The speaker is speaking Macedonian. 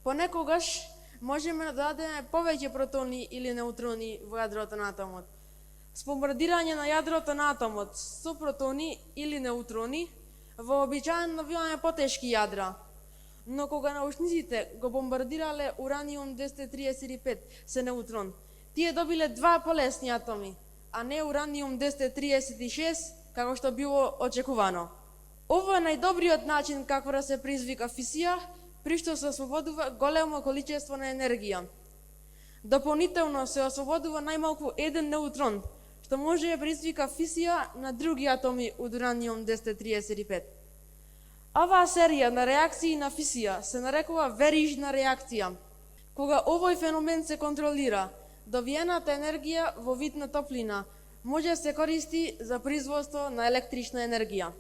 Понекогаш можеме да дадеме повеќе протони или неутрони во јадрото на атомот. С бомбардирање на јадрото на атомот со протони или неутрони, вообичаено добиваме потешки јадра. Но кога научниците го бомбардирале ураниум-235 со неутрон, тие добиле два полесни атоми, а не ураниум-236, како што било очекувано. Ово е најдобриот начин како да се предизвика фисија, при што се ослободува големо количество на енергија. Дополнително се ослободува најмалку еден неутрон, што може да предизвика фисија на други атоми од ураниум-235. Оваа серија на реакции на фисија се нарекува верижна реакција. Кога овој феномен се контролира, добиената енергија во вид на топлина може да се користи за производство на електрична енергија.